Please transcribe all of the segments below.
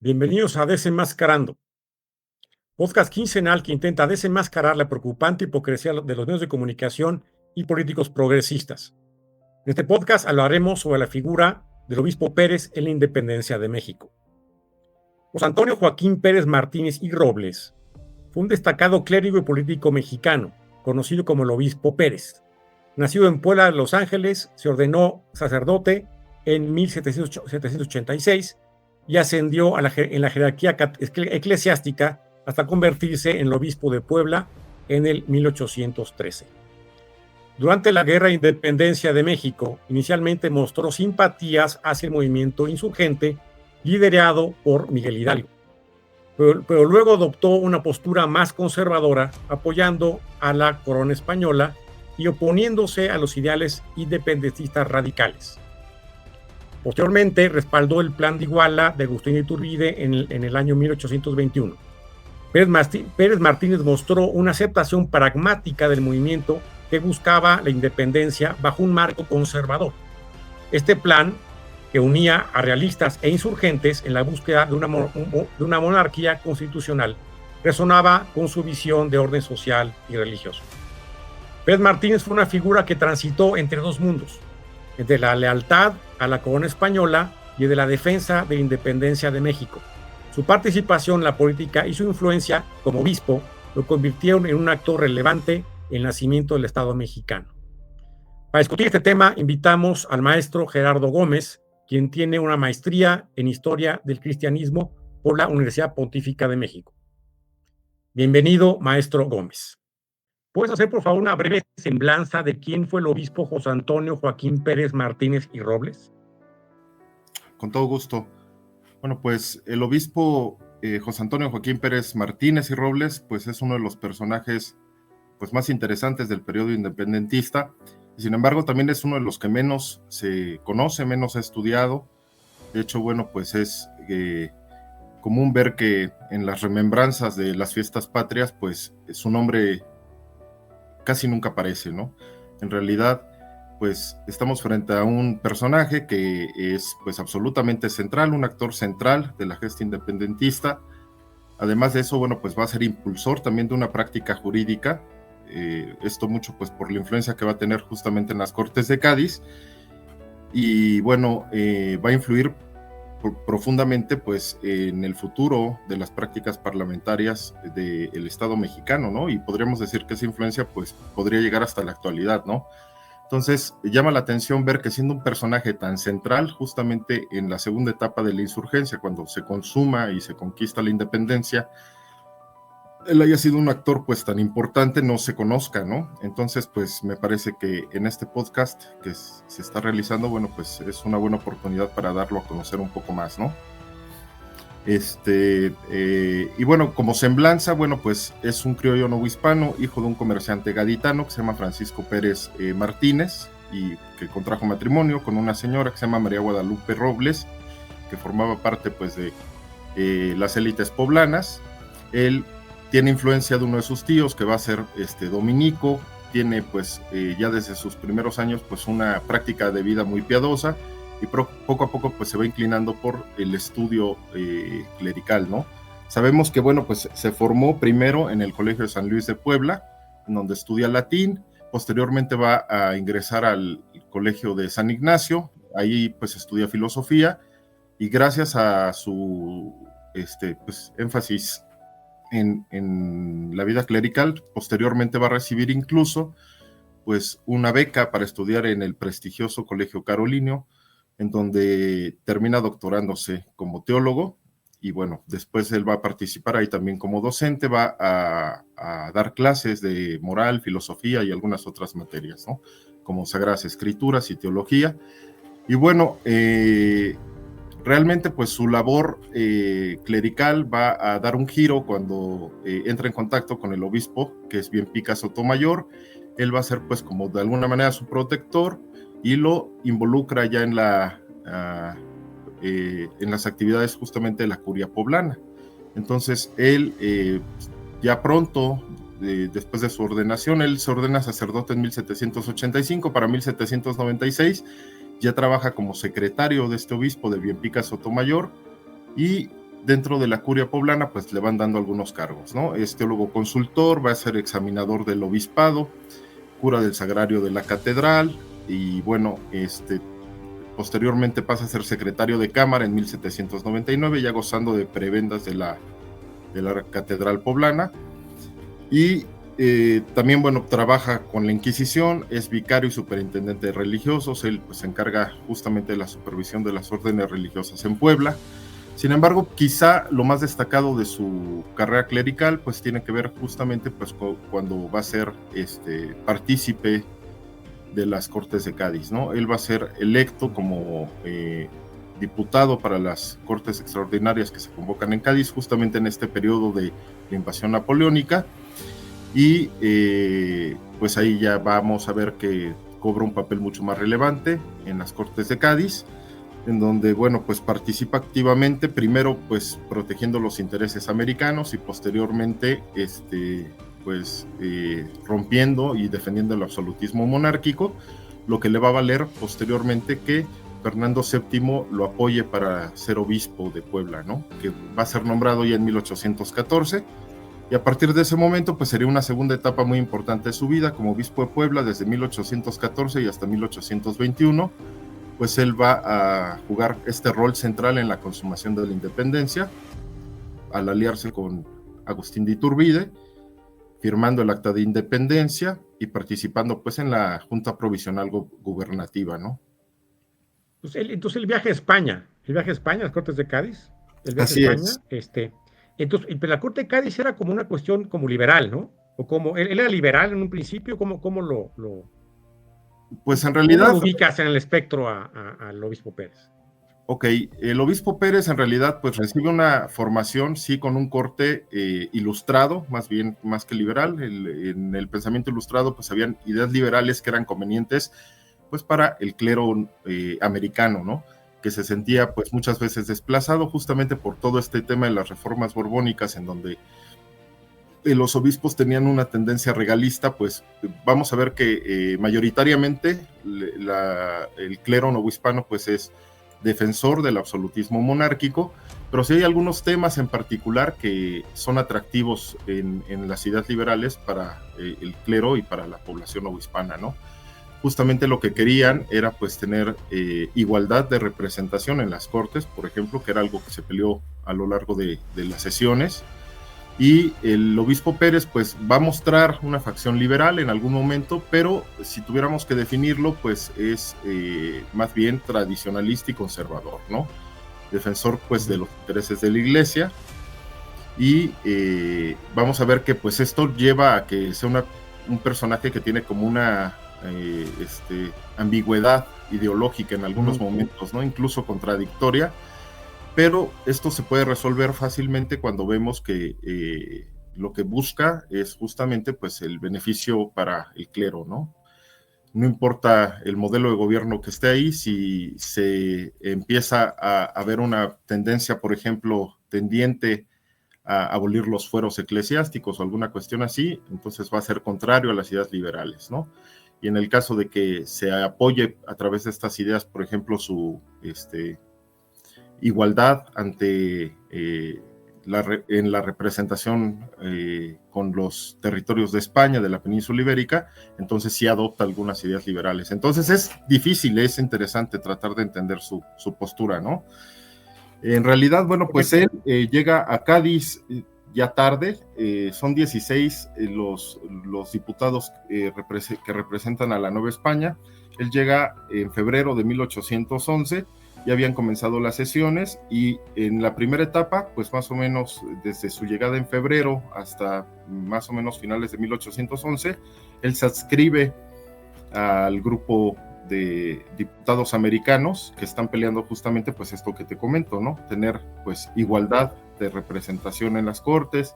Bienvenidos a Desenmascarando, podcast quincenal que intenta desenmascarar la preocupante hipocresía de los medios de comunicación y políticos progresistas. En este podcast hablaremos sobre la figura del obispo Pérez en la independencia de México. José Antonio Joaquín Pérez Martínez y Robles fue un destacado clérigo y político mexicano, conocido como el obispo Pérez. Nacido en Puebla, Los Ángeles, se ordenó sacerdote en 1786 y ascendió en la jerarquía eclesiástica hasta convertirse en el obispo de Puebla en el 1813. Durante la Guerra de Independencia de México, inicialmente mostró simpatías hacia el movimiento insurgente liderado por Miguel Hidalgo, pero luego adoptó una postura más conservadora, apoyando a la corona española y oponiéndose a los ideales independentistas radicales. Posteriormente respaldó el Plan de Iguala de Agustín Iturbide en el año 1821. Pérez Martínez mostró una aceptación pragmática del movimiento que buscaba la independencia bajo un marco conservador. Este plan, que unía a realistas e insurgentes en la búsqueda de una monarquía constitucional, resonaba con su visión de orden social y religioso. Pérez Martínez fue una figura que transitó entre dos mundos, entre la lealtad a la corona española y de la defensa de la independencia de México. Su participación en la política y su influencia como obispo lo convirtieron en un actor relevante en el nacimiento del Estado mexicano. Para discutir este tema, invitamos al maestro Gerardo Gómez, quien tiene una maestría en Historia del Cristianismo por la Universidad Pontífica de México. Bienvenido, maestro Gómez. ¿Puedes hacer, por favor, una breve semblanza de quién fue el obispo José Antonio Joaquín Pérez Martínez y Robles? Con todo gusto. Bueno, pues el obispo José Antonio Joaquín Pérez Martínez y Robles, pues es uno de los personajes pues más interesantes del periodo independentista, y sin embargo también es uno de los que menos se conoce, menos se ha estudiado. De hecho, bueno, pues es común ver que en las remembranzas de las fiestas patrias, pues su nombre casi nunca aparece, ¿no? En realidad, pues estamos frente a un personaje que es pues absolutamente central, un actor central de la gesta independentista. Además de eso, bueno, pues va a ser impulsor también de una práctica jurídica, esto mucho pues por la influencia que va a tener justamente en las Cortes de Cádiz, y bueno, va a influir profundamente pues en el futuro de las prácticas parlamentarias del Estado mexicano, ¿no? Y podríamos decir que esa influencia pues podría llegar hasta la actualidad, ¿no? Entonces llama la atención ver que siendo un personaje tan central justamente en la segunda etapa de la insurgencia, cuando se consuma y se conquista la independencia, él haya sido un actor pues tan importante, no se conozca, ¿no? Entonces pues me parece que en este podcast que se está realizando, bueno, pues es una buena oportunidad para darlo a conocer un poco más, ¿no? Y bueno, como semblanza, bueno, pues es un criollo novohispano, hijo de un comerciante gaditano que se llama Francisco Pérez Martínez, y que contrajo matrimonio con una señora que se llama María Guadalupe Robles, que formaba parte pues de las élites poblanas. Él tiene influencia de uno de sus tíos, que va a ser dominico, tiene pues ya desde sus primeros años pues una práctica de vida muy piadosa, y poco a poco pues se va inclinando por el estudio clerical, ¿no? Sabemos que, bueno, pues se formó primero en el Colegio de San Luis de Puebla, donde estudia latín, posteriormente va a ingresar al Colegio de San Ignacio, ahí pues estudia filosofía, y gracias a su pues énfasis en la vida clerical, posteriormente va a recibir incluso pues una beca para estudiar en el prestigioso Colegio Carolino, en donde termina doctorándose como teólogo, y bueno, después él va a participar ahí también como docente, va a dar clases de moral, filosofía y algunas otras materias, ¿no? Como Sagradas Escrituras y teología. Y bueno, realmente pues su labor clerical va a dar un giro cuando entra en contacto con el obispo, que es Bienpica Sotomayor. Él va a ser pues como de alguna manera su protector, y lo involucra ya en las actividades justamente de la curia poblana. Entonces él ya pronto, después de su ordenación, él se ordena sacerdote en 1785, para 1796 ya trabaja como secretario de este obispo de Bienpica Sotomayor, y dentro de la curia poblana pues le van dando algunos cargos, ¿no? Es teólogo consultor, va a ser examinador del obispado, cura del sagrario de la catedral, y bueno, posteriormente pasa a ser secretario de cámara en 1799, ya gozando de prebendas de la catedral poblana. Y también, bueno, trabaja con la Inquisición, es vicario y superintendente de religiosos. Él pues se encarga justamente de la supervisión de las órdenes religiosas en Puebla. Sin embargo, quizá lo más destacado de su carrera clerical pues tiene que ver justamente pues cuando va a ser partícipe de las Cortes de Cádiz, ¿no? Él va a ser electo como diputado para las Cortes Extraordinarias que se convocan en Cádiz justamente en este periodo de la invasión napoleónica, y pues ahí ya vamos a ver que cobra un papel mucho más relevante en las Cortes de Cádiz, en donde, bueno, pues participa activamente, primero pues protegiendo los intereses americanos y posteriormente pues rompiendo y defendiendo el absolutismo monárquico, lo que le va a valer posteriormente que Fernando VII lo apoye para ser obispo de Puebla, ¿no? Que va a ser nombrado ya en 1814, y a partir de ese momento pues sería una segunda etapa muy importante de su vida como obispo de Puebla desde 1814 y hasta 1821. Pues él va a jugar este rol central en la consumación de la independencia, al aliarse con Agustín de Iturbide, firmando el Acta de Independencia y participando pues en la Junta Provisional Gubernativa, ¿no? Pues entonces el viaje a España, las Cortes de Cádiz, el viaje Así a España, es. Entonces, pero la Corte de Cádiz era como una cuestión como liberal, ¿no? O como, él era liberal en un principio, ¿cómo pues en ¿cómo realidad lo ubicas en el espectro al obispo Pérez? Ok, el obispo Pérez en realidad pues recibe una formación, sí, con un corte ilustrado, más bien, más que liberal. En el pensamiento ilustrado pues habían ideas liberales que eran convenientes pues para el clero americano, ¿no? Que se sentía pues muchas veces desplazado justamente por todo este tema de las reformas borbónicas, en donde los obispos tenían una tendencia regalista. Pues vamos a ver que mayoritariamente el clero novohispano pues es defensor del absolutismo monárquico, pero sí hay algunos temas en particular que son atractivos en las ideas liberales para el clero y para la población novohispana, ¿no? Justamente lo que querían era pues tener igualdad de representación en las cortes, por ejemplo, que era algo que se peleó a lo largo de las sesiones, y el obispo Pérez pues va a mostrar una facción liberal en algún momento, pero si tuviéramos que definirlo pues es más bien tradicionalista y conservador, ¿no? Defensor pues de los intereses de la iglesia, y vamos a ver que pues esto lleva a que sea un personaje que tiene como una ambigüedad ideológica en algunos momentos, ¿no? Incluso contradictoria. Pero esto se puede resolver fácilmente cuando vemos que lo que busca es justamente pues el beneficio para el clero, ¿no? No importa el modelo de gobierno que esté ahí, si se empieza a ver una tendencia, por ejemplo, tendiente a abolir los fueros eclesiásticos o alguna cuestión así, entonces va a ser contrario a las ideas liberales, ¿no? Y en el caso de que se apoye a través de estas ideas, por ejemplo, su igualdad ante en la representación con los territorios de España, de la península ibérica, entonces sí adopta algunas ideas liberales. Entonces es difícil, es interesante tratar de entender su postura, ¿no? En realidad, bueno, pues él llega a Cádiz ya tarde, son 16 los diputados que representan a la Nueva España. Él llega en febrero de 1811, ya habían comenzado las sesiones, y en la primera etapa, pues más o menos desde su llegada en febrero hasta más o menos finales de 1811, él se adscribe al grupo de diputados americanos que están peleando justamente pues esto que te comento, ¿no? Tener pues igualdad de representación en las cortes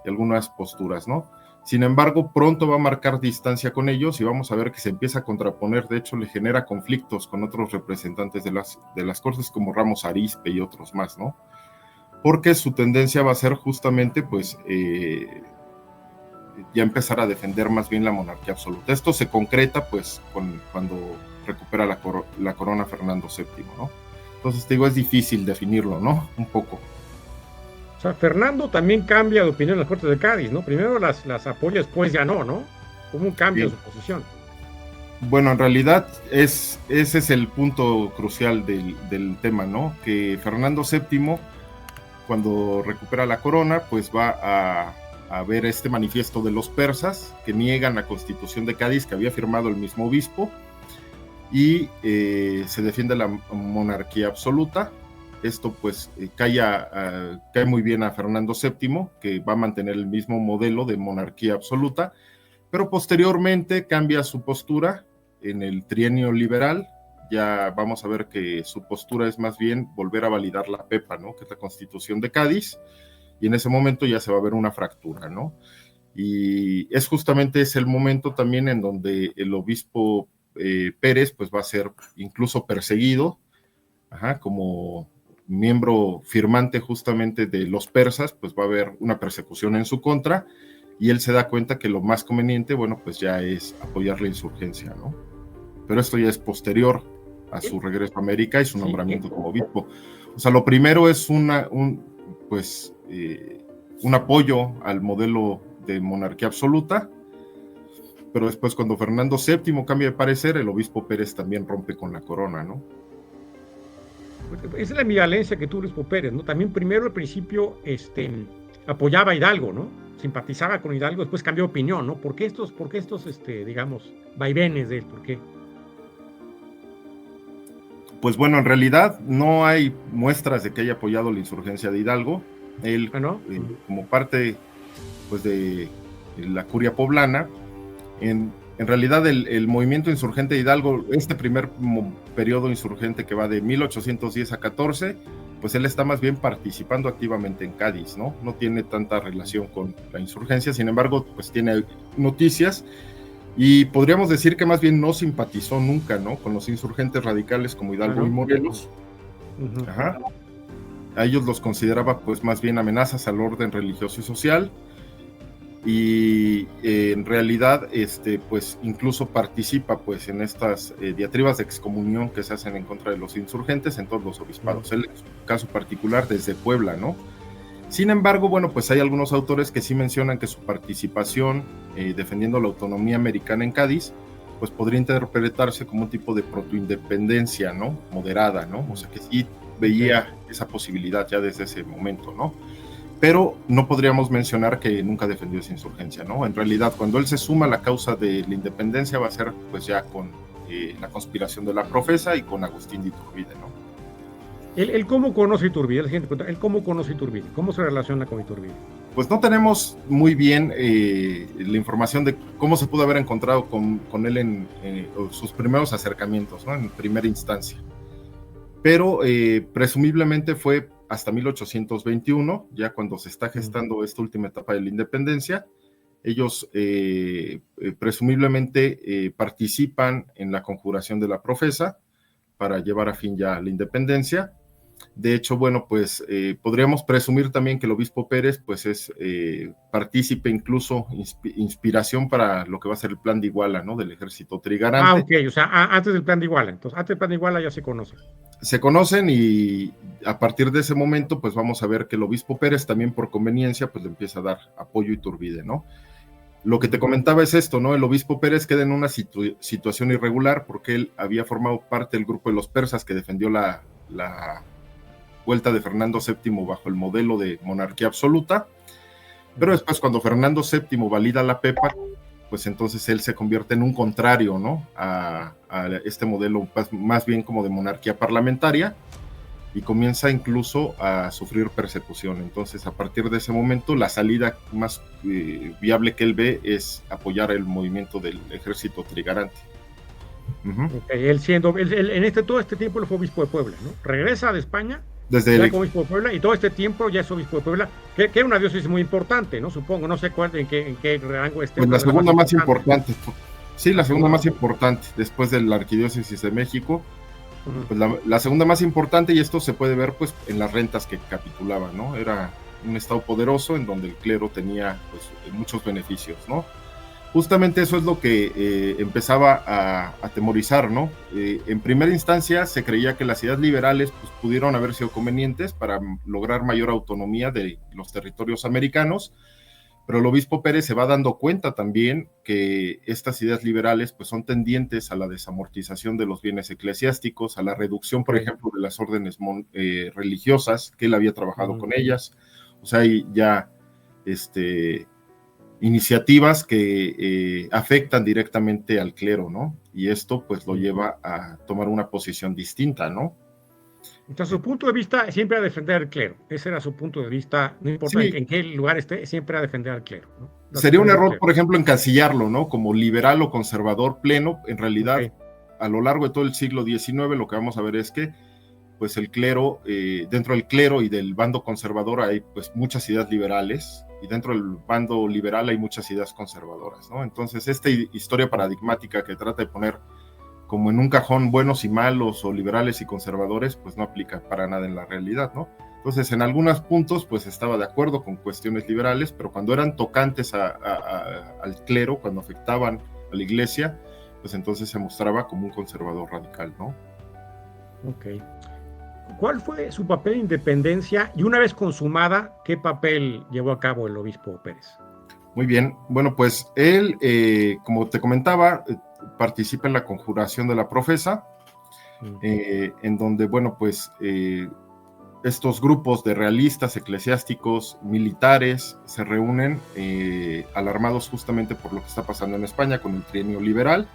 y algunas posturas, ¿no? Sin embargo, pronto va a marcar distancia con ellos y vamos a ver que se empieza a contraponer. De hecho, le genera conflictos con otros representantes de las cortes como Ramos Arizpe y otros más, ¿no? Porque su tendencia va a ser justamente, pues, ya empezar a defender más bien la monarquía absoluta. Esto se concreta, pues, cuando recupera la corona Fernando VII, ¿no? Entonces, te digo, es difícil definirlo, ¿no? Un poco. sea, Fernando también cambia de opinión en las Cortes de Cádiz, ¿no? Primero las apoya, después ya no, ¿no? Hubo un cambio en su posición. Bueno, en realidad ese es el punto crucial del tema, ¿no? Que Fernando VII, cuando recupera la corona, pues va a ver este manifiesto de los persas que niegan la Constitución de Cádiz que había firmado el mismo obispo y se defiende la monarquía absoluta. Esto pues cae muy bien a Fernando VII, que va a mantener el mismo modelo de monarquía absoluta, pero posteriormente cambia su postura en el trienio liberal. Ya vamos a ver que su postura es más bien volver a validar la PEPA, ¿no? Que es la Constitución de Cádiz, y en ese momento ya se va a ver una fractura, ¿no? Y es justamente ese el momento también en donde el obispo Pérez pues va a ser incluso perseguido, como miembro firmante justamente de los persas, pues va a haber una persecución en su contra, y él se da cuenta que lo más conveniente, bueno, pues ya es apoyar la insurgencia, ¿no? Pero esto ya es posterior a su regreso a América y su nombramiento como obispo. O sea, lo primero es un apoyo al modelo de monarquía absoluta, pero después cuando Fernando VII cambia de parecer, el obispo Pérez también rompe con la corona, ¿no? Esa es la ambivalencia que tuvo el obispo Pérez, ¿no? También primero al principio apoyaba a Hidalgo, ¿no? Simpatizaba con Hidalgo, después cambió de opinión, ¿no? ¿Por qué estos digamos, vaivenes de él? ¿Por qué? Pues bueno, en realidad no hay muestras de que haya apoyado la insurgencia de Hidalgo. Él, ¿no? Como parte pues, de la curia poblana, en realidad el movimiento insurgente de Hidalgo, este primer periodo insurgente que va de 1810 a 14, pues él está más bien participando activamente en Cádiz, ¿no? No tiene tanta relación con la insurgencia, sin embargo, pues tiene noticias, y podríamos decir que más bien no simpatizó nunca, ¿no? Con los insurgentes radicales como Hidalgo y Morelos. A ellos los consideraba pues más bien amenazas al orden religioso y social, y en realidad pues incluso participa pues en estas diatribas de excomunión que se hacen en contra de los insurgentes en todos los obispados. Él, en su caso particular, desde Puebla, ¿no? Sin embargo, bueno, pues hay algunos autores que sí mencionan que su participación defendiendo la autonomía americana en Cádiz, pues podría interpretarse como un tipo de protoindependencia, ¿no? Moderada, ¿no? O sea, que sí veía esa posibilidad ya desde ese momento, ¿no? Pero no podríamos mencionar que nunca defendió esa insurgencia, ¿no? En realidad, cuando él se suma a la causa de la independencia, va a ser pues ya con la conspiración de la Profesa y con Agustín de Iturbide, ¿no? ¿Él cómo conoce Iturbide? ¿Él cómo conoce Iturbide? ¿Cómo se relaciona con Iturbide? Pues no tenemos muy bien la información de cómo se pudo haber encontrado con él en sus primeros acercamientos, ¿no? En primera instancia. Pero presumiblemente fue hasta 1821, ya cuando se está gestando esta última etapa de la independencia. Ellos presumiblemente participan en la conjuración de la Profesa para llevar a fin ya la independencia. De hecho, bueno, pues podríamos presumir también que el obispo Pérez pues es partícipe, incluso inspiración para lo que va a ser el plan de Iguala, ¿no? Del ejército trigarante. Ok, o sea, antes del plan de Iguala. Entonces, antes del plan de Iguala ya se conocen. Se conocen, y a partir de ese momento pues vamos a ver que el obispo Pérez también por conveniencia pues le empieza a dar apoyo a Iturbide, ¿no? Lo que te comentaba es esto, ¿no? El obispo Pérez queda en una situación irregular porque él había formado parte del grupo de los persas que defendió la vuelta de Fernando VII bajo el modelo de monarquía absoluta, pero después cuando Fernando VII valida la PEPA, pues entonces él se convierte en un contrario, ¿no? A este modelo más bien como de monarquía parlamentaria, y comienza incluso a sufrir persecución. Entonces, a partir de ese momento, la salida más viable que él ve es apoyar el movimiento del ejército trigarante. Él todo este tiempo él fue obispo de Puebla, ¿no? Regresa de España como obispo de Puebla, y todo este tiempo ya es obispo de Puebla, que es una diócesis muy importante, ¿no? Supongo, no sé en qué rango pues la segunda más importante. Sí, la segunda más importante, después de la Arquidiócesis de México. Pues la segunda más importante, y esto se puede ver pues en las rentas que capitulaba, ¿no? Era un estado poderoso en donde el clero tenía pues muchos beneficios, ¿no? justamente eso es lo que empezaba a atemorizar, ¿no? En primera instancia se creía que las ideas liberales pues, pudieron haber sido convenientes para lograr mayor autonomía de los territorios americanos, pero el obispo Pérez se va dando cuenta también que estas ideas liberales pues, son tendientes a la desamortización de los bienes eclesiásticos, a la reducción, por ejemplo, de las órdenes religiosas, que él había trabajado con ellas, o sea, ya iniciativas que afectan directamente al clero, ¿no? Y esto pues lo lleva a tomar una posición distinta, ¿no? Entonces, su punto de vista siempre a defender al clero. Ese era su punto de vista, no importa sí, en qué lugar esté, siempre a defender al clero, ¿no? Sería un error, por ejemplo, encasillarlo, ¿no? Como liberal o conservador pleno. En realidad, a lo largo de todo el siglo XIX, lo que vamos a ver es que pues el clero, dentro del clero y del bando conservador hay pues muchas ideas liberales, y dentro del bando liberal hay muchas ideas conservadoras, ¿no? Entonces, esta historia paradigmática que trata de poner como en un cajón buenos y malos, o liberales y conservadores, pues no aplica para nada en la realidad, ¿no? Entonces, en algunos puntos, pues estaba de acuerdo con cuestiones liberales, pero cuando eran tocantes al clero, cuando afectaban a la iglesia, pues entonces se mostraba como un conservador radical, ¿no? Ok. ¿Cuál fue su papel de independencia? Y una vez consumada, ¿qué papel llevó a cabo el obispo Pérez? Muy bien. Bueno, pues él, como te comentaba, participa en la conjuración de la profesa, en donde, bueno, pues estos grupos de realistas, eclesiásticos, militares, se reúnen alarmados justamente por lo que está pasando en España con el trienio liberal,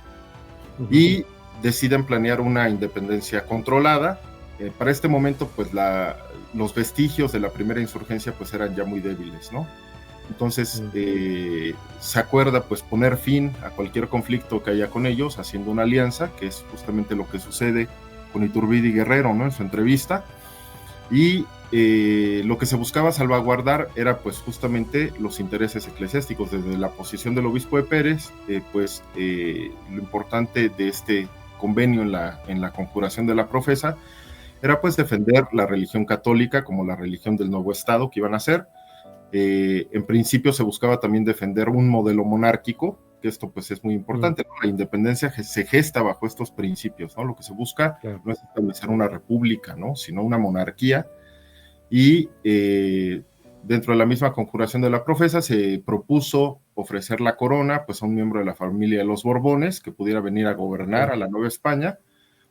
y deciden planear una independencia controlada. Para este momento, pues los vestigios de la primera insurgencia pues eran ya muy débiles, ¿no? Entonces se acuerda pues poner fin a cualquier conflicto que haya con ellos, haciendo una alianza, que es justamente lo que sucede con Iturbide y Guerrero, ¿no? En su entrevista. Y lo que se buscaba salvaguardar era pues justamente los intereses eclesiásticos. Desde la posición del obispo de Pérez, lo importante de este convenio en la conjuración de la profesa era pues defender la religión católica como la religión del nuevo Estado que iban a hacer. En principio se buscaba también defender un modelo monárquico, que esto pues es muy importante, ¿no? La independencia se gesta bajo estos principios, ¿no? Lo que se busca no es establecer una república, ¿no? Sino una monarquía. Y dentro de la misma conjuración de la profesa se propuso ofrecer la corona pues a un miembro de la familia de los Borbones que pudiera venir a gobernar a la Nueva España,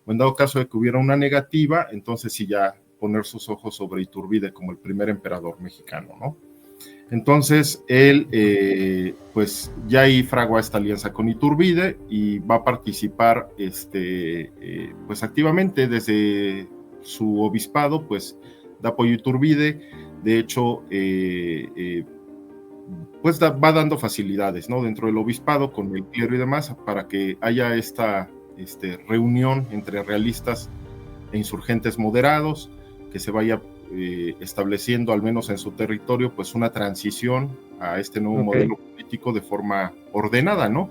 o en dado caso de que hubiera una negativa, entonces sí ya poner sus ojos sobre Iturbide como el primer emperador mexicano, ¿no? Entonces él pues ya ahí fragua esta alianza con Iturbide y va a participar pues activamente desde su obispado, pues da apoyo a Iturbide. De hecho pues va dando facilidades, ¿no? Dentro del obispado con el clero y demás, para que haya esta reunión entre realistas e insurgentes moderados, que se vaya estableciendo, al menos en su territorio, pues una transición a este nuevo modelo político de forma ordenada, ¿no?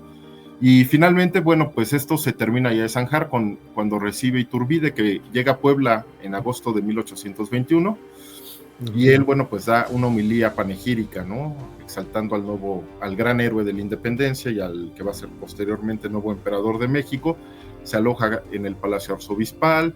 Y finalmente, bueno, pues esto se termina ya de zanjar cuando recibe Iturbide, que llega a Puebla en agosto de 1821, y él, bueno, pues da una homilía panegírica, ¿no? Exaltando al gran héroe de la independencia y al que va a ser posteriormente nuevo emperador de México. Se aloja en el Palacio Arzobispal,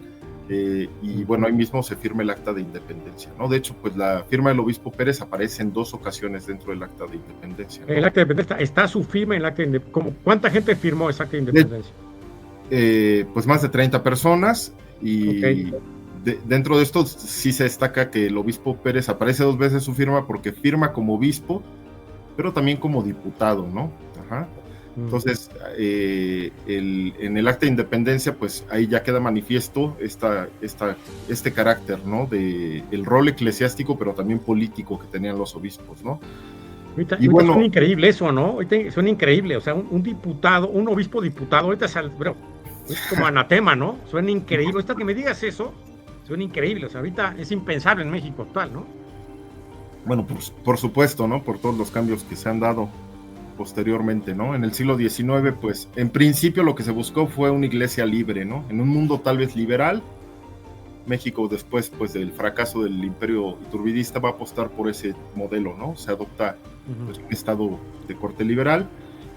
y bueno, ahí mismo se firma el acta de independencia, ¿no? De hecho, pues la firma del obispo Pérez aparece en 2 ocasiones dentro del acta de independencia, ¿no? El acta de independencia, ¿está su firma en el acta de independencia? ¿Cuánta gente firmó ese acta de independencia? Pues más de 30 personas, y dentro de esto sí se destaca que el obispo Pérez aparece 2 veces su firma, porque firma como obispo, pero también como diputado, ¿no? Ajá. Entonces, en el acta de independencia, pues ahí ya queda manifiesto este carácter, ¿no? El rol eclesiástico, pero también político que tenían los obispos, ¿no? Ahorita suena increíble eso, ¿no? Ahorita suena increíble, o sea, un diputado, un obispo diputado, ahorita es como anatema, ¿no? Suena increíble. Ahorita que me digas eso, suena increíble, o sea, ahorita es impensable en México actual, ¿no? Bueno, pues por supuesto, ¿no? Por todos los cambios que se han dado posteriormente, ¿no? En el siglo XIX, pues en principio lo que se buscó fue una iglesia libre, ¿no? En un mundo tal vez liberal. México, después pues del fracaso del imperio iturbidista, va a apostar por ese modelo, ¿no? Se adopta pues, un estado de corte liberal,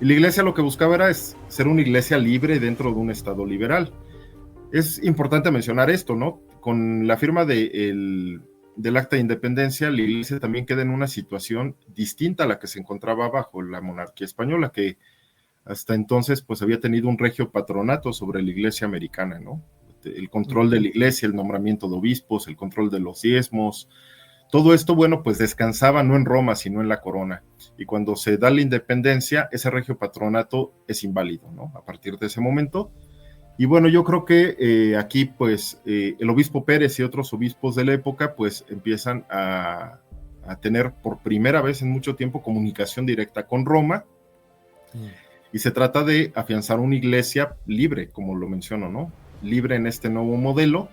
Y la iglesia lo que buscaba era ser una iglesia libre dentro de un estado liberal. Es importante mencionar esto, ¿no? Con la firma del Acta de Independencia, la iglesia también queda en una situación distinta a la que se encontraba bajo la monarquía española, que hasta entonces pues había tenido un regio patronato sobre la iglesia americana, ¿no? El control de la iglesia, el nombramiento de obispos, el control de los diezmos, todo esto, bueno, pues descansaba no en Roma, sino en la corona. Y cuando se da la independencia, ese regio patronato es inválido, ¿no? A partir de ese momento. Y bueno, yo creo que aquí, pues, el obispo Pérez y otros obispos de la época, pues, empiezan a tener por primera vez en mucho tiempo comunicación directa con Roma. Y se trata de afianzar una iglesia libre, como lo menciono, ¿no? Libre en este nuevo modelo.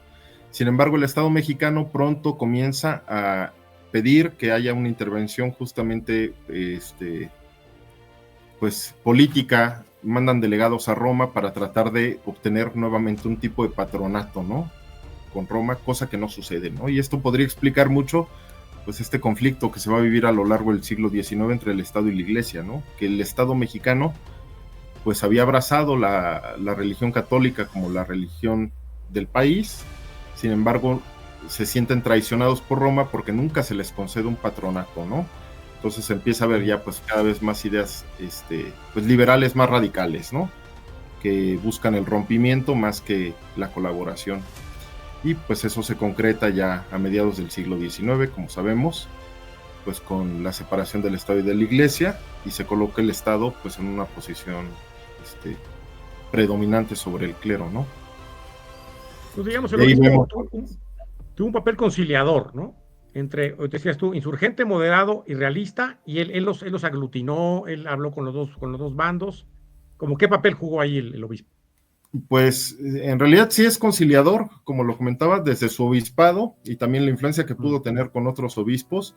Sin embargo, el Estado mexicano pronto comienza a pedir que haya una intervención justamente, pues, política. Mandan delegados a Roma para tratar de obtener nuevamente un tipo de patronato, ¿no? Con Roma, cosa que no sucede, ¿no? Y esto podría explicar mucho, pues, este conflicto que se va a vivir a lo largo del siglo XIX entre el Estado y la Iglesia, ¿no? Que el Estado mexicano, pues, había abrazado la religión católica como la religión del país. Sin embargo, se sienten traicionados por Roma porque nunca se les concede un patronato, ¿no? Entonces se empieza a ver ya pues cada vez más ideas pues liberales más radicales, ¿no? Que buscan el rompimiento más que la colaboración. Y pues eso se concreta ya a mediados del siglo XIX, como sabemos, pues con la separación del Estado y de la Iglesia, y se coloca el Estado pues en una posición predominante sobre el clero, ¿no? Pues digamos, el obispo tuvo un papel conciliador, ¿no? Entre, decías tú, insurgente, moderado y realista, y él los aglutinó, él habló con los dos bandos. ¿Cómo qué papel jugó ahí el obispo? Pues en realidad sí es conciliador, como lo comentaba, desde su obispado y también la influencia que pudo tener con otros obispos,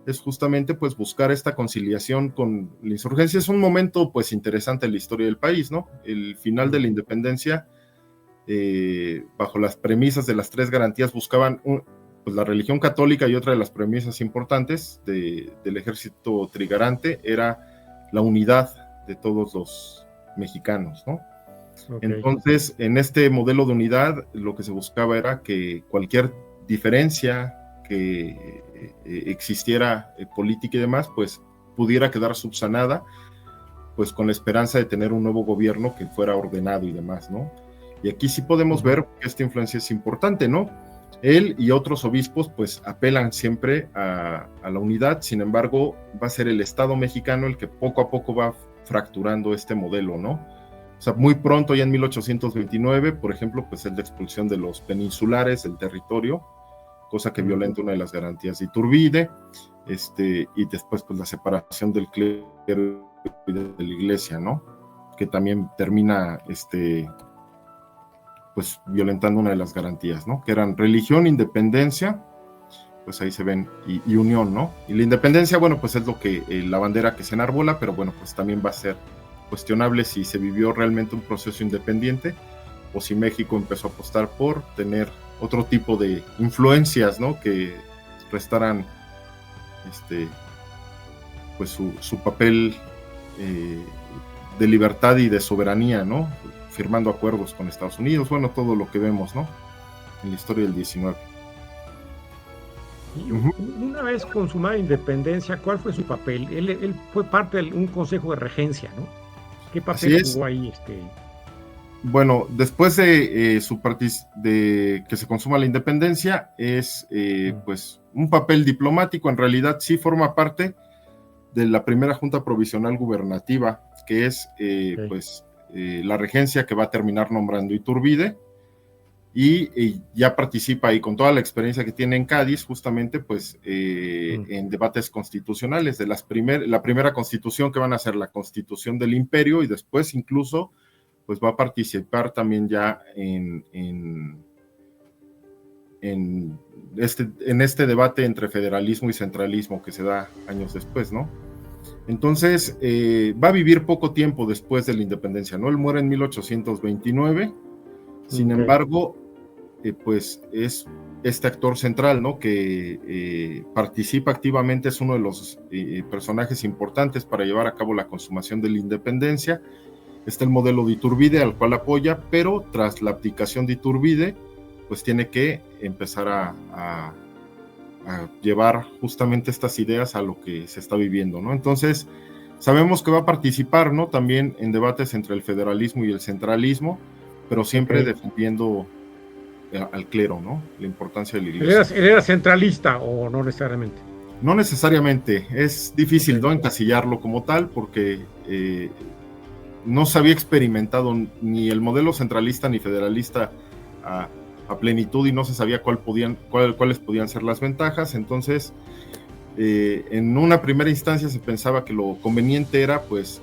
es justamente pues buscar esta conciliación con la insurgencia. Es un momento pues interesante en la historia del país, ¿no? El final de la independencia, bajo las premisas de las tres garantías, buscaban pues la religión católica, y otra de las premisas importantes del ejército trigarante era la unidad de todos los mexicanos, ¿no? Okay. Entonces, en este modelo de unidad, lo que se buscaba era que cualquier diferencia que existiera política y demás, pues pudiera quedar subsanada, pues con la esperanza de tener un nuevo gobierno que fuera ordenado y demás, ¿no? Y aquí sí podemos ver que esta influencia es importante, ¿no? Él y otros obispos pues apelan siempre a la unidad. Sin embargo, va a ser el Estado mexicano el que poco a poco va fracturando este modelo, ¿no? O sea, muy pronto, ya en 1829, por ejemplo, pues es la expulsión de los peninsulares del territorio, cosa que violenta una de las garantías de Iturbide, y después pues la separación del clero y de la iglesia, ¿no? Que también termina, pues violentando una de las garantías, ¿no? Que eran religión, independencia, pues ahí se ven, y unión, ¿no? Y la independencia, bueno, pues es lo que, la bandera que se enarbola, pero bueno, pues también va a ser cuestionable si se vivió realmente un proceso independiente o si México empezó a apostar por tener otro tipo de influencias, ¿no? Que restaran, pues su papel de libertad y de soberanía, ¿no? Firmando acuerdos con Estados Unidos, bueno, todo lo que vemos, ¿no? En la historia del 19. Y una vez consumada la independencia, ¿cuál fue su papel? Él fue parte de un consejo de regencia, ¿no? ¿Qué papel jugó ahí? Bueno, después de de que se consuma la independencia, es pues un papel diplomático. En realidad sí forma parte de la primera Junta Provisional Gubernativa, que es pues la regencia que va a terminar nombrando Iturbide, y ya participa ahí con toda la experiencia que tiene en Cádiz, justamente pues en debates constitucionales de la primera constitución, que van a ser la Constitución del Imperio, y después incluso pues va a participar también ya en este debate entre federalismo y centralismo que se da años después, ¿no? Entonces, va a vivir poco tiempo después de la independencia, ¿no? Él muere en 1829, sin embargo, pues es este actor central, ¿no? Que participa activamente, es uno de los personajes importantes para llevar a cabo la consumación de la independencia. Está el modelo de Iturbide, al cual apoya, pero tras la abdicación de Iturbide, pues tiene que empezar a llevar justamente estas ideas a lo que se está viviendo, ¿no? Entonces, sabemos que va a participar, ¿no? También en debates entre el federalismo y el centralismo, pero siempre defendiendo al clero, ¿no? La importancia de la iglesia. ¿Él era centralista o no necesariamente? No necesariamente, es difícil, ¿no? Encasillarlo como tal, porque no se había experimentado ni el modelo centralista ni federalista a plenitud, y no se sabía cuáles podían ser las ventajas. Entonces, en una primera instancia se pensaba que lo conveniente era, pues,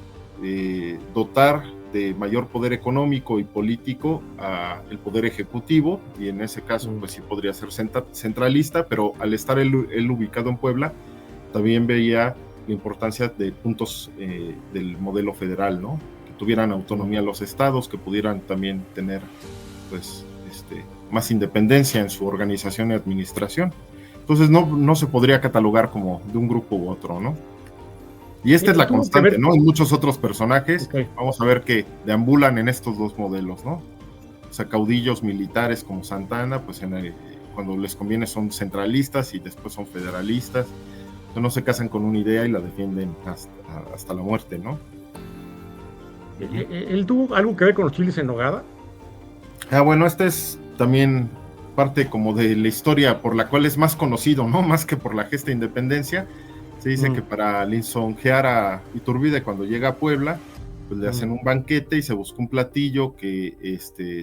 dotar de mayor poder económico y político al poder ejecutivo, y en ese caso pues sí podría ser centralista, pero al estar él ubicado en Puebla, también veía la importancia de puntos del modelo federal, ¿no? Que tuvieran autonomía los estados, que pudieran también tener, pues, más independencia en su organización y administración. Entonces no se podría catalogar como de un grupo u otro, ¿no? Y esta es la constante, ¿no? En muchos otros personajes, vamos a ver que deambulan en estos dos modelos, ¿no? O sea, caudillos militares como Santa Anna, pues cuando les conviene son centralistas y después son federalistas. Entonces no se casan con una idea y la defienden hasta la muerte, ¿no? ¿Él tuvo algo que ver con los chiles en nogada? Bueno, esta es también parte como de la historia por la cual es más conocido, ¿no? Más que por la gesta de independencia. Se dice que para lisonjear a Iturbide cuando llega a Puebla, pues le hacen un banquete y se busca un platillo que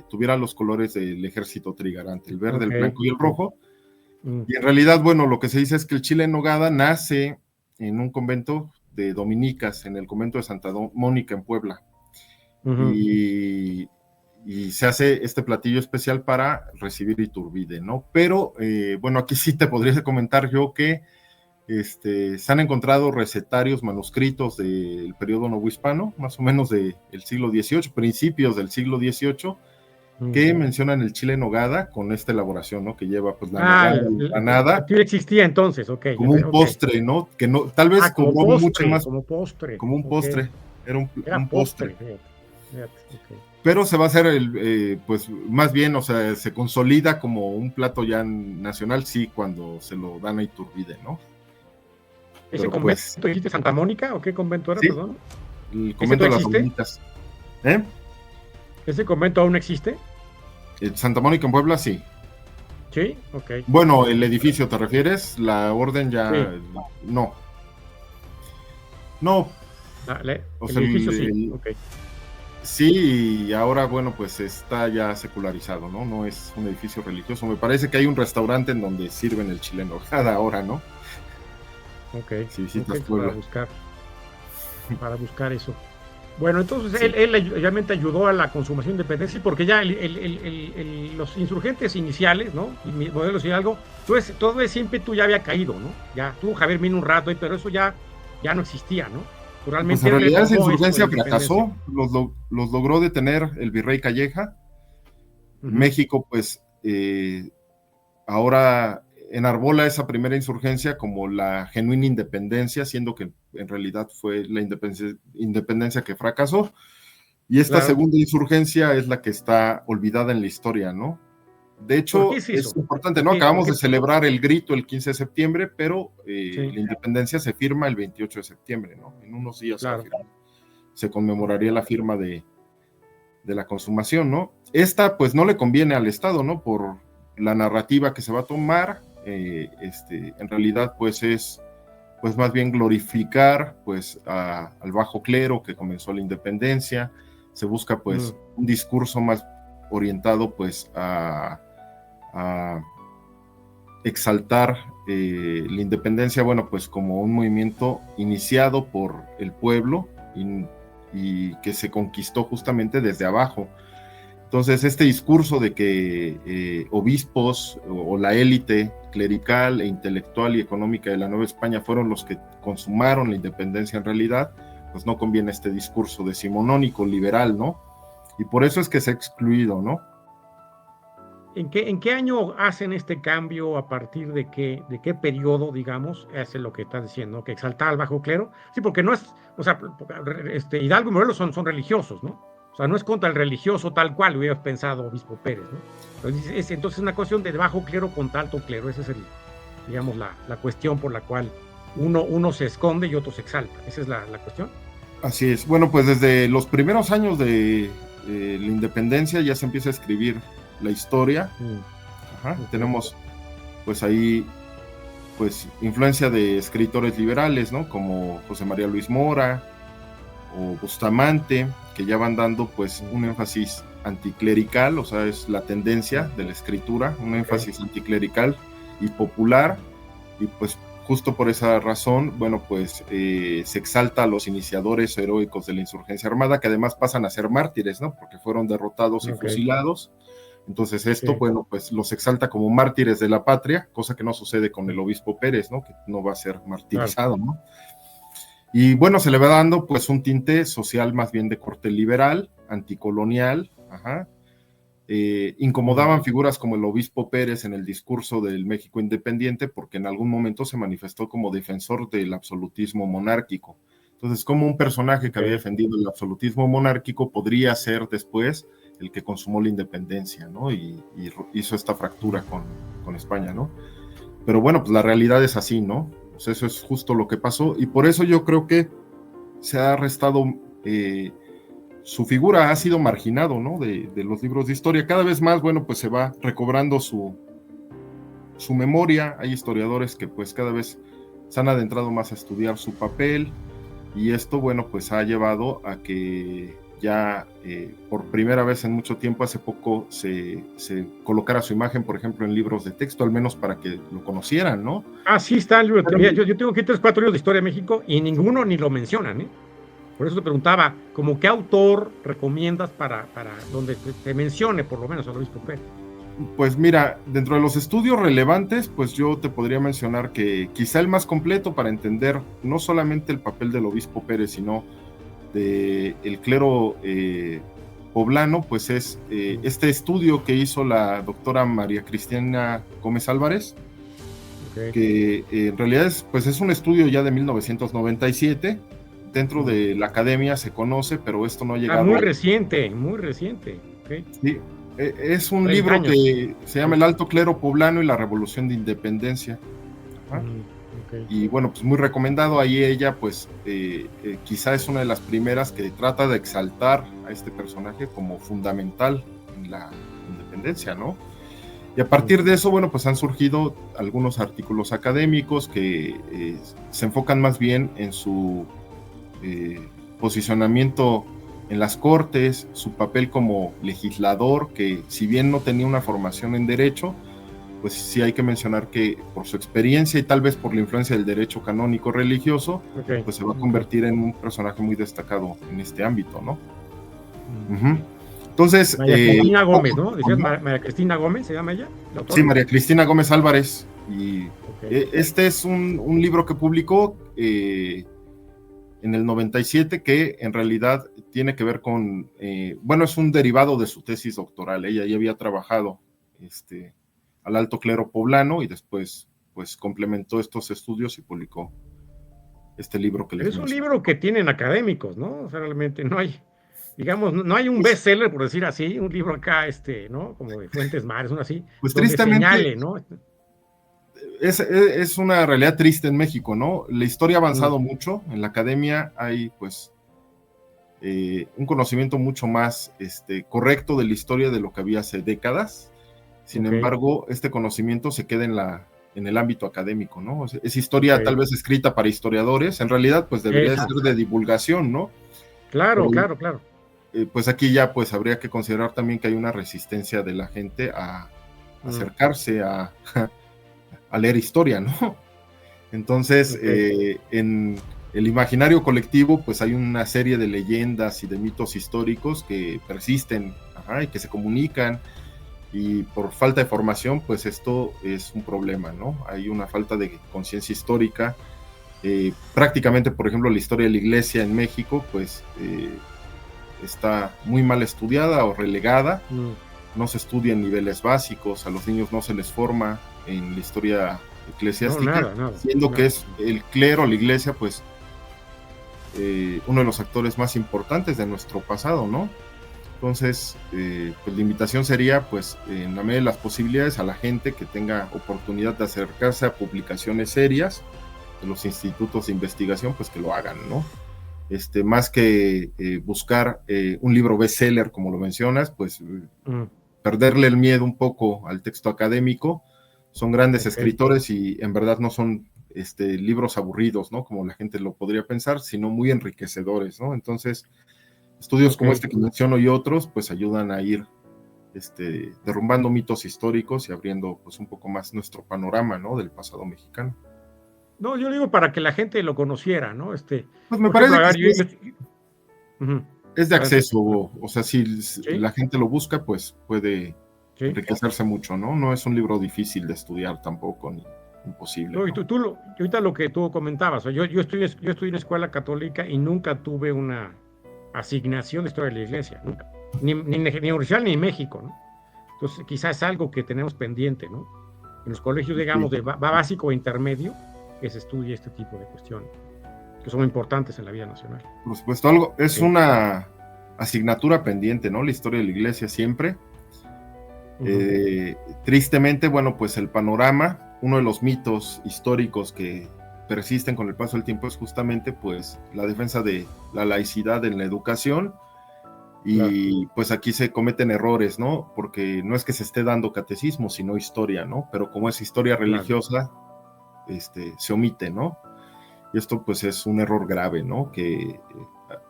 tuviera los colores del ejército trigarante, el verde, el blanco y el rojo. Y en realidad, bueno, lo que se dice es que el chile en nogada nace en un convento de dominicas, en el convento de Santa Mónica en Puebla. Y se hace este platillo especial para recibir Iturbide, ¿no? Pero, bueno, aquí sí te podría comentar yo que se han encontrado recetarios, manuscritos del periodo novohispano, más o menos del siglo XVIII, principios del siglo XVIII, que mencionan el chile en nogada con esta elaboración, ¿no? Que lleva pues la nogada. El existía entonces, ok. Como un postre, ¿no? Que no, tal vez como mucho más. Como postre. Como un postre. Era un postre. Fíjate, pero se va a hacer pues más bien, o sea, se consolida como un plato ya nacional, sí, cuando se lo dan a Iturbide, ¿no? ¿Ese pero convento dijiste Santa Mónica o qué convento era, sí, perdón? El convento de las Dominitas. ¿Ese convento aún existe? Santa Mónica en Puebla, sí. Sí, ok. Bueno, el edificio, ¿te refieres? La orden ya... Sí. No. O sea, el edificio sí, ok. Sí, y ahora, bueno, pues está ya secularizado, ¿no? No es un edificio religioso. Me parece que hay un restaurante en donde sirven el chile en nogada ahora, ¿no? Ok. Si visitas Puebla. Para buscar eso. Bueno, entonces sí. él realmente ayudó a la consumación de independencia, porque ya los insurgentes iniciales, ¿no? Y Modelos Hidalgo, todo ese ímpetu ya había caído, ¿no? Ya tuvo Javier Mina un rato, pero eso ya no existía, ¿no? Pues en realidad esa insurgencia fracasó, los logró detener el virrey Calleja. México, pues, ahora enarbola esa primera insurgencia como la genuina independencia, siendo que en realidad fue la independencia que fracasó. Y esta segunda insurgencia es la que está olvidada en la historia, ¿no? De hecho, es importante, ¿no? Acabamos de celebrar el grito el 15 de septiembre, pero la independencia se firma el 28 de septiembre, ¿no? En unos días se conmemoraría la firma de la consumación, ¿no? Esta, pues, no le conviene al Estado, ¿no? Por la narrativa que se va a tomar, en realidad, pues, es, pues, más bien glorificar, pues, al bajo clero que comenzó la independencia. Se busca, pues, un discurso más orientado, pues, a exaltar la independencia, bueno, pues como un movimiento iniciado por el pueblo y que se conquistó justamente desde abajo. Entonces, este discurso de que obispos o la élite clerical e intelectual y económica de la Nueva España fueron los que consumaron la independencia en realidad, pues no conviene este discurso decimonónico, liberal, ¿no? Y por eso es que se ha excluido, ¿no? ¿En qué año hacen este cambio? ¿A partir de qué periodo, digamos, hace lo que estás diciendo, que exalta al bajo clero? Sí, porque no es, o sea, Hidalgo y Morelos son religiosos, ¿no? O sea, no es contra el religioso tal cual hubieras pensado Obispo Pérez, ¿no? Entonces es una cuestión de bajo clero contra alto clero. Esa es, digamos, la cuestión por la cual uno se esconde y otro se exalta. Esa es la cuestión. Así es. Bueno, pues desde los primeros años de la independencia ya se empieza a escribir la historia. Ajá. Okay. Tenemos pues ahí pues influencia de escritores liberales, ¿no? Como José María Luis Mora o Bustamante, que ya van dando pues un énfasis anticlerical, o sea, es la tendencia de la escritura, un énfasis anticlerical y popular, y pues justo por esa razón, bueno, pues se exalta a los iniciadores heroicos de la insurgencia armada, que además pasan a ser mártires, ¿no? Porque fueron derrotados y fusilados. Entonces esto, bueno, pues los exalta como mártires de la patria, cosa que no sucede con el obispo Pérez, ¿no? Que no va a ser martirizado, ¿no? Y bueno, se le va dando pues un tinte social más bien de corte liberal, anticolonial, ajá. Incomodaban figuras como el obispo Pérez en el discurso del México independiente porque en algún momento se manifestó como defensor del absolutismo monárquico. Entonces, como un personaje que había defendido el absolutismo monárquico podría ser después el que consumó la independencia, ¿no? Y hizo esta fractura con España, ¿no? Pero bueno, pues la realidad es así, ¿no? Pues eso es justo lo que pasó, y por eso yo creo que se ha restado, su figura ha sido marginado, ¿no? De los libros de historia. Cada vez más, bueno, pues se va recobrando su memoria. Hay historiadores que pues cada vez se han adentrado más a estudiar su papel, y esto, bueno, pues ha llevado a que ya por primera vez en mucho tiempo, hace poco, se colocara su imagen, por ejemplo, en libros de texto, al menos para que lo conocieran, ¿no? Ah, sí está el libro. Mira, yo tengo aquí 3, 4 libros de historia de México y ninguno ni lo mencionan, ¿eh? Por eso te preguntaba, ¿como qué autor recomiendas para donde te mencione por lo menos al obispo Pérez? Pues mira, dentro de los estudios relevantes, pues yo te podría mencionar que quizá el más completo para entender no solamente el papel del obispo Pérez, sino del clero poblano, pues es este estudio que hizo la doctora María Cristina Gómez Álvarez, que en realidad es un estudio ya de 1997, dentro de la academia se conoce, pero esto no ha llegado... muy reciente, muy reciente. Okay. Sí, es un libro años. Que se llama El Alto Clero Poblano y la Revolución de Independencia. Y bueno, pues muy recomendado. Ahí ella pues quizá es una de las primeras que trata de exaltar a este personaje como fundamental en la independencia, ¿no? Y a partir de eso, bueno, pues han surgido algunos artículos académicos que se enfocan más bien en su posicionamiento en las cortes, su papel como legislador, que si bien no tenía una formación en derecho, pues sí hay que mencionar que por su experiencia y tal vez por la influencia del derecho canónico religioso, pues se va a convertir en un personaje muy destacado en este ámbito, ¿no? Entonces... María Cristina Gómez, ¿no? ¿Decías María Cristina Gómez se llama ella? Sí, María Cristina Gómez Álvarez. Y este es un libro que publicó en el 97, que en realidad tiene que ver con, bueno, es un derivado de su tesis doctoral. Ella ya había trabajado al alto clero poblano y después pues complementó estos estudios y publicó este libro que les mencioné. Es un libro que tienen académicos, ¿no? O sea, realmente no hay, digamos, no hay un bestseller, por decir así, un libro acá, ¿no? Como de Fuentes Mares, uno así, pues tristemente señale, ¿no? Es una realidad triste en México, ¿no? La historia ha avanzado mucho, en la academia hay pues un conocimiento mucho más correcto de la historia de lo que había hace décadas. Sin embargo, este conocimiento se queda en el ámbito académico, ¿no? Es historia tal vez escrita para historiadores, en realidad pues debería ser de divulgación, ¿no? Claro, pero, claro. Pues aquí ya pues habría que considerar también que hay una resistencia de la gente a acercarse a leer historia, ¿no? Entonces, en el imaginario colectivo, pues hay una serie de leyendas y de mitos históricos que persisten, y que se comunican, y por falta de formación, pues esto es un problema, ¿no? Hay una falta de conciencia histórica. Prácticamente, por ejemplo, la historia de la iglesia en México, pues está muy mal estudiada o relegada, no se estudia en niveles básicos, a los niños no se les forma en la historia eclesiástica, siendo que es el clero, la iglesia, pues uno de los actores más importantes de nuestro pasado, ¿no? Entonces, pues la invitación sería, pues, en la medida de las posibilidades, a la gente que tenga oportunidad de acercarse a publicaciones serias de los institutos de investigación, pues que lo hagan, ¿no? Más que buscar un libro bestseller, como lo mencionas, pues perderle el miedo un poco al texto académico. Son grandes escritores y en verdad no son libros aburridos, ¿no? Como la gente lo podría pensar, sino muy enriquecedores, ¿no? Entonces, estudios como este que menciono y otros, pues ayudan a ir derrumbando mitos históricos y abriendo pues un poco más nuestro panorama, ¿no? Del pasado mexicano. No, yo digo para que la gente lo conociera, ¿no? Pues me parece que es de acceso, o sea, si la gente lo busca, pues puede enriquecerse mucho, ¿no? No es un libro difícil de estudiar tampoco, ni imposible. No, y ahorita lo que tú comentabas, yo estoy en escuela católica y nunca tuve una asignación de historia de la iglesia, nunca. Ni universal ni en México, ¿no? Entonces, quizás es algo que tenemos pendiente, ¿no? En los colegios, digamos, de básico o intermedio, que se estudie este tipo de cuestiones, que son importantes en la vida nacional. Por supuesto, es una asignatura pendiente, ¿no? La historia de la iglesia siempre. Tristemente, bueno, pues el panorama, uno de los mitos históricos que persisten con el paso del tiempo es justamente pues la defensa de la laicidad en la educación y pues aquí se cometen errores, ¿no? Porque no es que se esté dando catecismo, sino historia, ¿no? Pero como es historia religiosa, se omite, ¿no? Y esto pues es un error grave, ¿no? Que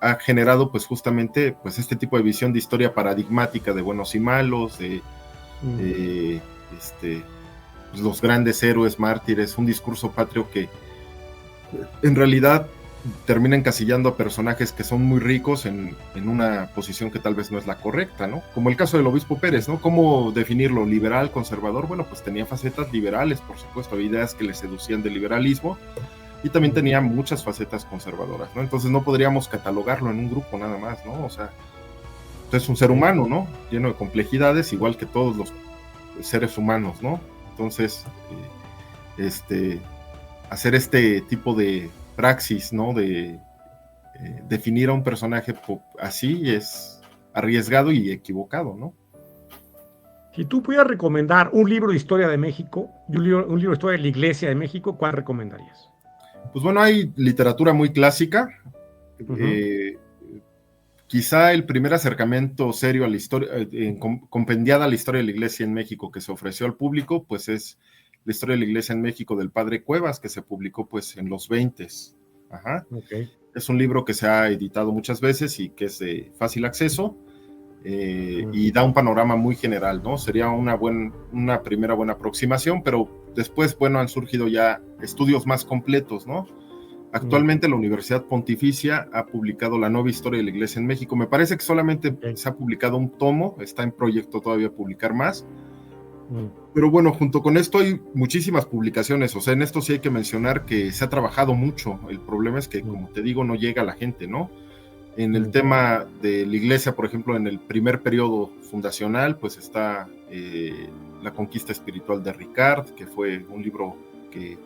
ha generado pues justamente pues este tipo de visión de historia paradigmática de buenos y malos, de pues, los grandes héroes, mártires, un discurso patrio que en realidad termina encasillando a personajes que son muy ricos en una posición que tal vez no es la correcta, ¿no? Como el caso del obispo Pérez, ¿no? ¿Cómo definirlo? ¿Liberal, conservador? Bueno, pues tenía facetas liberales, por supuesto, había ideas que le seducían del liberalismo y también tenía muchas facetas conservadoras, ¿no? Entonces no podríamos catalogarlo en un grupo nada más, ¿no? O sea, es un ser humano, ¿no? Lleno de complejidades, igual que todos los seres humanos, ¿no? Entonces, hacer este tipo de praxis, ¿no? De definir a un personaje así es arriesgado y equivocado, ¿no? Si tú pudieras recomendar un libro de historia de México y un libro de historia de la Iglesia de México, ¿cuál recomendarías? Pues bueno, hay literatura muy clásica. Quizá el primer acercamiento serio a la historia, compendiada a la historia de la Iglesia en México que se ofreció al público, pues es la historia de la Iglesia en México del Padre Cuevas, que se publicó pues en los 20s. Es un libro que se ha editado muchas veces y que es de fácil acceso y da un panorama muy general, ¿no? Sería una primera buena aproximación, pero después, bueno, han surgido ya estudios más completos, ¿no? Actualmente la Universidad Pontificia ha publicado la nueva historia de la Iglesia en México. Me parece que solamente se ha publicado un tomo, está en proyecto todavía publicar más. Pero bueno, junto con esto hay muchísimas publicaciones, o sea, en esto sí hay que mencionar que se ha trabajado mucho. El problema es que, como te digo, no llega a la gente, ¿no? En el tema de la Iglesia, por ejemplo, en el primer periodo fundacional, pues está La conquista espiritual de Ricard, que fue un libro que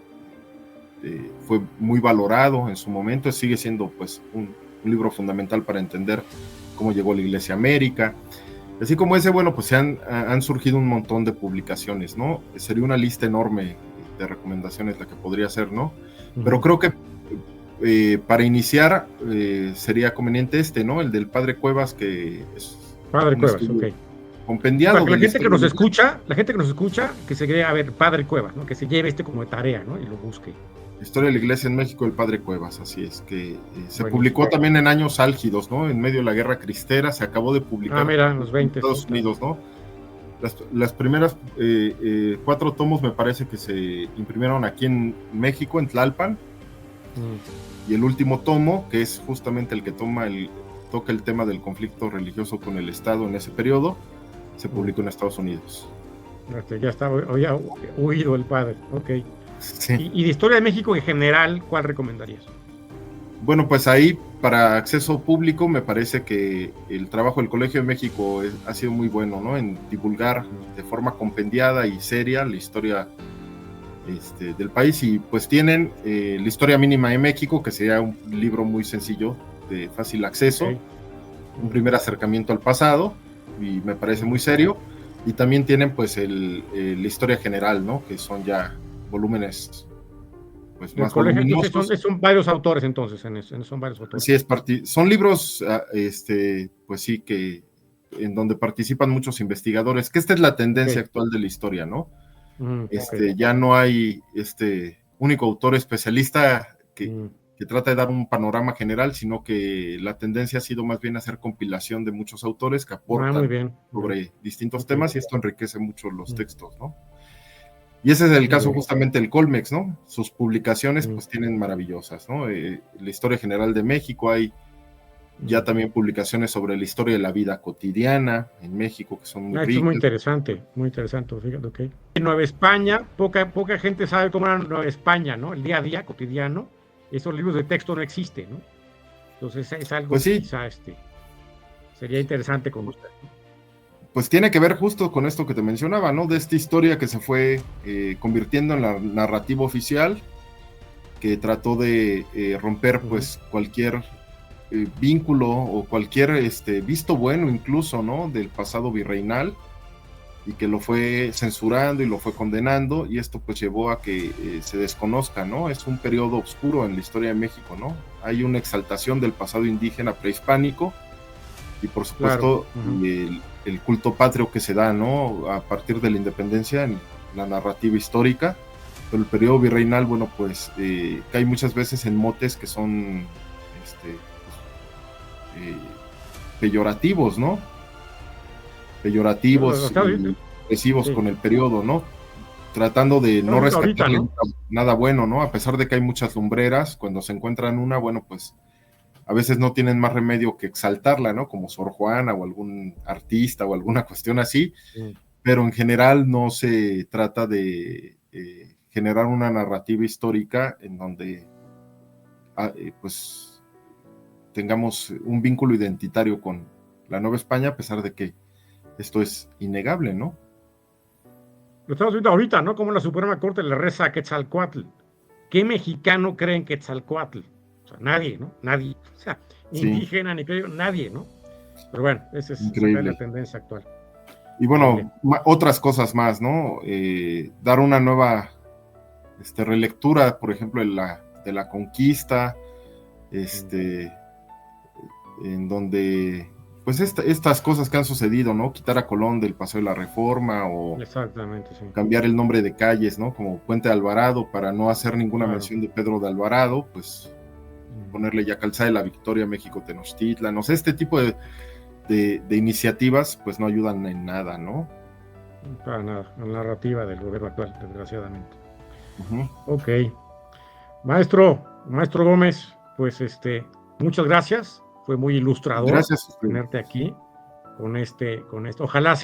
fue muy valorado en su momento, sigue siendo pues un libro fundamental para entender cómo llegó la Iglesia a América. Así como ese, bueno, pues han surgido un montón de publicaciones, ¿no? Sería una lista enorme de recomendaciones la que podría ser, ¿no? Pero creo que para iniciar sería conveniente ¿no? El del Padre Cuevas, que es Padre Cuevas, compendiado. Para que la gente que nos escucha, que se cree, a ver, Padre Cuevas, ¿no? Que se lleve como de tarea, ¿no? Y lo busque. Historia de la Iglesia en México, el Padre Cuevas, así es, que se publicó también en años álgidos, ¿no? En medio de la Guerra Cristera, se acabó de publicar en los 20, en Estados Unidos, ¿no? Las primeras 4 tomos me parece que se imprimieron aquí en México, en Tlalpan, y el último tomo, que es justamente el que toca el tema del conflicto religioso con el Estado en ese periodo, se publicó en Estados Unidos. Ya estaba, había huido el padre, ok. Sí. Y de historia de México en general, ¿cuál recomendarías? Bueno, pues ahí para acceso público me parece que el trabajo del Colegio de México ha sido muy bueno, ¿no? En divulgar de forma compendiada y seria la historia del país, y pues tienen la historia mínima de México, que sería un libro muy sencillo, de fácil acceso, un primer acercamiento al pasado, y me parece muy serio, y también tienen pues la historia general, ¿no? Que son ya volúmenes pues más voluminosos. Son varios autores entonces, son varios autores. Sí, son libros, pues sí, que en donde participan muchos investigadores, que esta es la tendencia actual de la historia, ¿no? Ya no hay único autor especialista que trata de dar un panorama general, sino que la tendencia ha sido más bien hacer compilación de muchos autores que aportan sobre distintos temas, y esto enriquece mucho los textos, ¿no? Y ese es el caso justamente del Colmex, ¿no? Sus publicaciones pues tienen maravillosas, ¿no? La historia general de México, hay ya también publicaciones sobre la historia de la vida cotidiana en México, que son muy ricas. Es muy interesante, fíjate, ok. En Nueva España, poca gente sabe cómo era Nueva España, ¿no? El día a día cotidiano, esos libros de texto no existen, ¿no? Entonces es algo pues sí, que quizá sería interesante con usted. Pues tiene que ver justo con esto que te mencionaba, ¿no? De esta historia que se fue convirtiendo en la narrativa oficial, que trató de romper pues cualquier vínculo o cualquier visto bueno incluso, ¿no? Del pasado virreinal, y que lo fue censurando y lo fue condenando, y esto pues llevó a que se desconozca, ¿no? Es un periodo oscuro en la historia de México, ¿no? Hay una exaltación del pasado indígena prehispánico, y por supuesto el culto patrio que se da, ¿no? A partir de la independencia en la narrativa histórica, pero el periodo virreinal, bueno, pues cae muchas veces en motes que son peyorativos, ¿no? Peyorativos y agresivos con el periodo, ¿no? Tratando de no rescatar nada bueno, ¿no? A pesar de que hay muchas lumbreras, cuando se encuentran una, bueno, pues a veces no tienen más remedio que exaltarla, ¿no? Como Sor Juana o algún artista o alguna cuestión así, pero en general no se trata de generar una narrativa histórica en donde pues tengamos un vínculo identitario con la Nueva España, a pesar de que esto es innegable, ¿no? Lo estamos viendo ahorita, ¿no? Como la Suprema Corte le reza a Quetzalcóatl. ¿Qué mexicano cree en Quetzalcóatl? O sea, nadie, ¿no? Nadie. O sea, indígena, ni creo, nadie, ¿no? Pero bueno, esa es la tendencia actual. Y bueno, otras cosas más, ¿no? Dar una nueva relectura, por ejemplo, de la conquista, en donde pues estas cosas que han sucedido, ¿no? Quitar a Colón del Paseo de la Reforma, o cambiar el nombre de calles, ¿no? Como Puente de Alvarado, para no hacer ninguna mención de Pedro de Alvarado, pues ponerle ya Calzada de la Victoria, México Tenochtitlan, no sé, este tipo de iniciativas pues no ayudan en nada, ¿no? Para nada, la narrativa del gobierno actual, desgraciadamente. Ok. Maestro Gómez, pues muchas gracias, fue muy ilustrador tenerte aquí con esto. Ojalá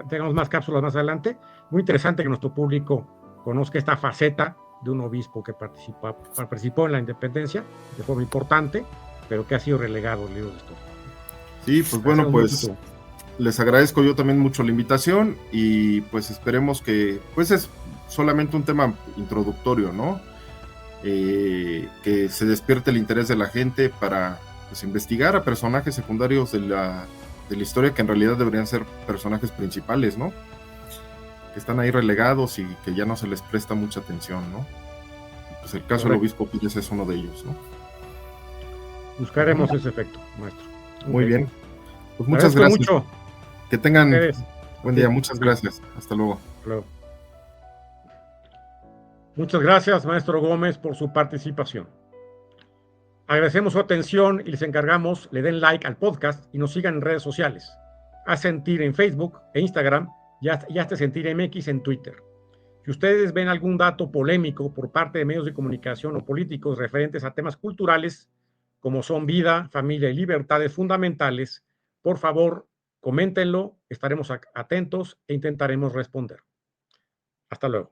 tengamos más cápsulas más adelante. Muy interesante que nuestro público conozca esta faceta de un obispo que participó en la independencia de forma importante, pero que ha sido relegado al libro de historia. Sí, pues bueno, pues les agradezco yo también mucho la invitación, y pues esperemos que, pues es solamente un tema introductorio, ¿no? Que se despierte el interés de la gente para pues investigar a personajes secundarios de la historia, que en realidad deberían ser personajes principales, ¿no? Que están ahí relegados y que ya no se les presta mucha atención, ¿no? Pues el caso del obispo Pires es uno de ellos, ¿no? Buscaremos ese efecto, maestro. Muy bien. Pues muchas gracias. Mucho. Que tengan buen día. Muchas gracias. Hasta luego. Muchas gracias, maestro Gómez, por su participación. Agradecemos su atención y les encargamos le den like al podcast y nos sigan en redes sociales. Haz Sentir en Facebook e Instagram y Hazte Sentir MX en Twitter. Si ustedes ven algún dato polémico por parte de medios de comunicación o políticos referentes a temas culturales, como son vida, familia y libertades fundamentales, por favor, coméntenlo, estaremos atentos e intentaremos responder. Hasta luego.